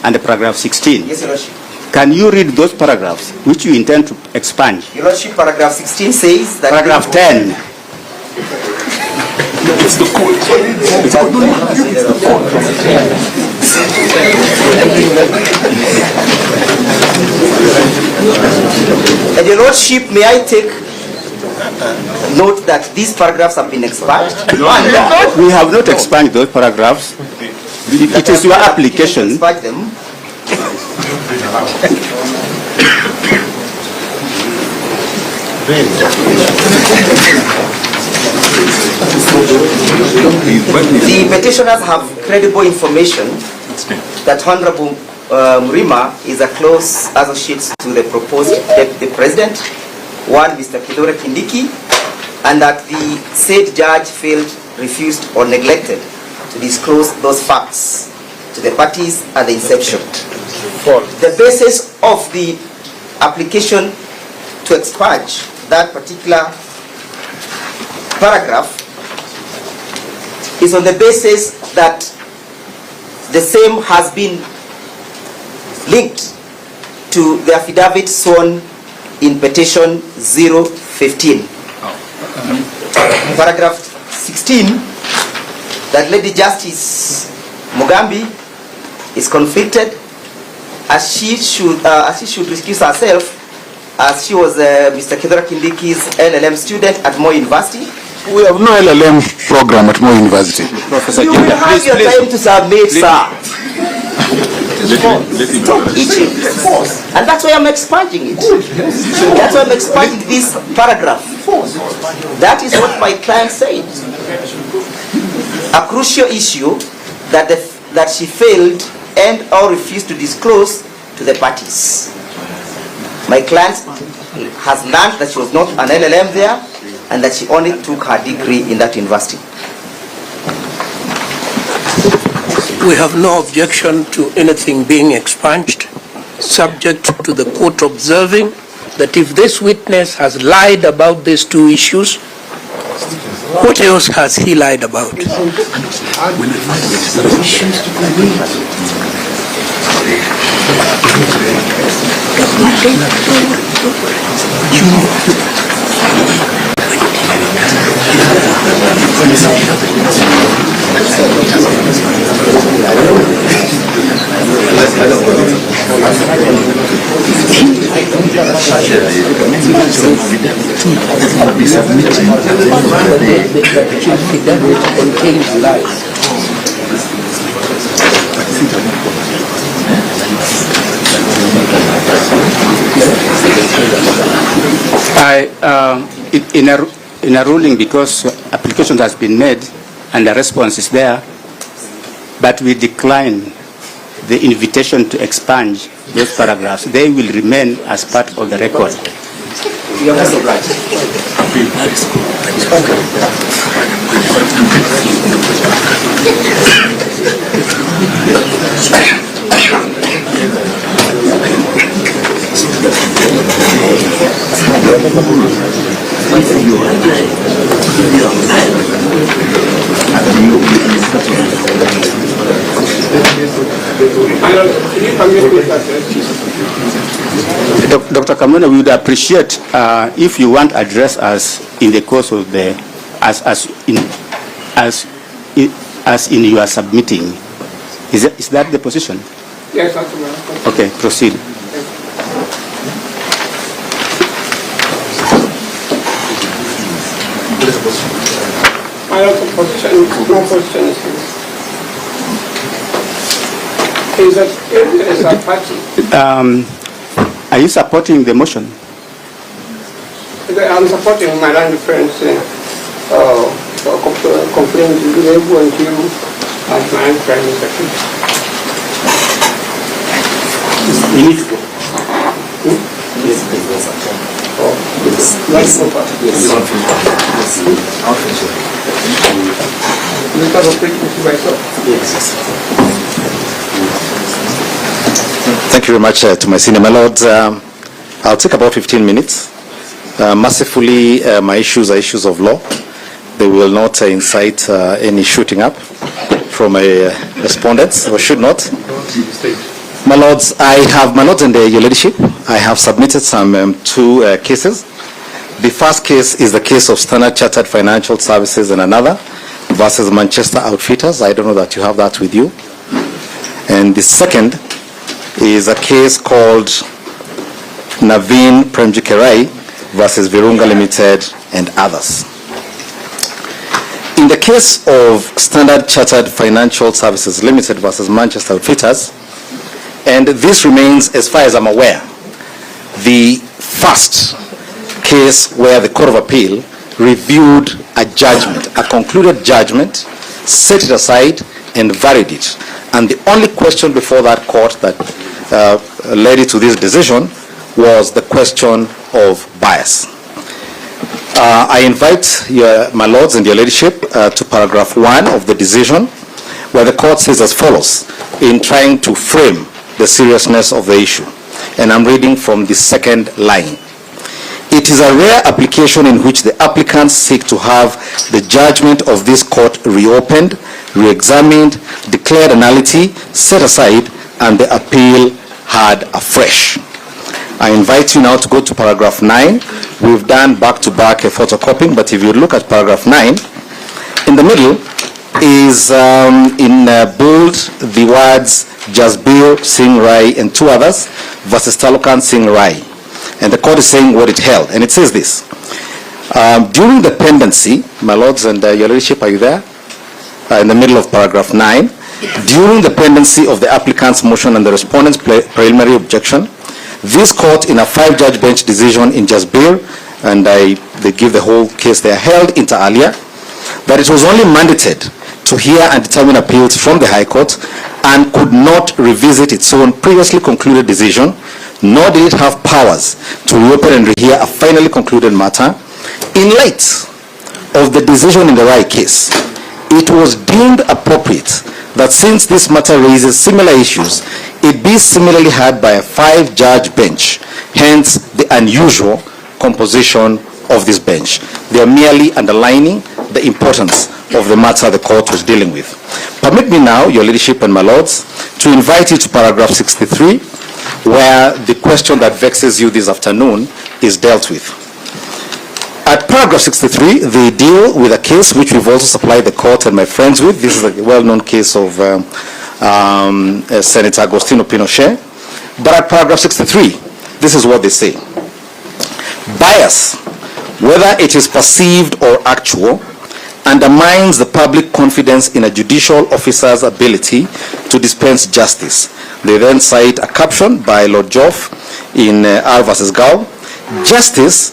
and paragraph 16. Yes, Your Lordship. Can you read those paragraphs which you intend to expunge? Your Lordship, paragraph 16 says that... Paragraph 10. It's the code. And Your Lordship, may I take note that these paragraphs have been expunged? We have not expunged those paragraphs. It is your application. Expunged them. The petitioners have credible information that Honorable Mrima is a close associate to the proposed Deputy President, one Mr. Kithure Kindiki, and that the said judge failed, refused, or neglected to disclose those facts to the parties at the inception. The basis of the application to expunge that particular paragraph is on the basis that the same has been linked to the affidavit sworn in petition 015. Paragraph 16, that Lady Justice Mugambi is conflicted as she should recuse herself, as she was Mr. Kithure Kindiki's LLM student at Moi University. We have no LLM program at Moi University. Professor, you will have your time to submit, sir. And that's why I'm expunging it. That's why I'm expunging this paragraph. That is what my client said. A crucial issue that she failed and or refused to disclose to the parties. My client has learned that she was not an LLM there and that she only took her degree in that university. We have no objection to anything being expunged, subject to the court observing that if this witness has lied about these two issues, what else has he lied about? In a ruling, because application has been made and the response is there, but we decline the invitation to expunge those paragraphs. They will remain as part of the record. You are so right. Dr. Kamona, we would appreciate if you want to address us in the course of the as in your submitting. Is that the position? Yes, that's right. Okay, proceed. My other position, no question is that party. Are you supporting the motion? I'm supporting my line friends complaint to Ndegwa and Njiru as my friend is actually. You need to go. Thank you very much to my senior lords. I'll take about 15 minutes. Mercifully, my issues are issues of law. They will not incite any shooting up from a respondents, or should not. My Lords, my Lords and your Ladyship, I have submitted some two cases. The first case is the case of Standard Chartered Financial Services and another versus Manchester Outfitters. I don't know that you have that with you. And the second is a case called Naveen Premjikerai versus Virunga Limited and others. In the case of Standard Chartered Financial Services Limited versus Manchester Outfitters, and this remains, as far as I'm aware, the first case where the Court of Appeal reviewed a judgment, a concluded judgment, set it aside and varied it. And the only question before that court that led it to this decision was the question of bias. I invite my Lords and your Ladyship to paragraph 1 of the decision, where the court says as follows in trying to frame the seriousness of the issue. And I'm reading from the second line. It is a rare application in which the applicants seek to have the judgment of this court reopened, re-examined, declared nullity, set aside, and the appeal heard afresh. I invite you now to go to paragraph 9. We've done back-to-back photocopying, but if you look at paragraph 9, in the middle is in bold the words Jasbir Singh Rai and two others versus Talukan Singh Rai. And the court is saying what it held. And it says this. During the pendency, my Lords and your Ladyship, are you there? In the middle of paragraph 9. During the pendency of the applicant's motion and the respondent's preliminary objection, this court in a 5-judge bench decision in Jasbir, and they give the whole case there, held inter alia, that it was only mandated to hear and determine appeals from the High Court and could not revisit its own previously concluded decision, nor did it have powers to reopen and rehear a finally concluded matter. In light of the decision in the Rai case, it was deemed appropriate that since this matter raises similar issues, it be similarly heard by a 5-judge bench, hence the unusual composition of this bench. They are merely underlining the importance of the matter the court was dealing with. Permit me now, your Ladyship and my Lords, to invite you to paragraph 63, where the question that vexes you this afternoon is dealt with. At paragraph 63, they deal with a case which we've also supplied the court and my friends with. This is a well-known case of Senator Agostino Pinochet. But at paragraph 63, this is what they say. Bias, whether it is perceived or actual, undermines the public confidence in a judicial officer's ability to dispense justice. They then cite a caption by Lord Joff in R versus Gao. Justice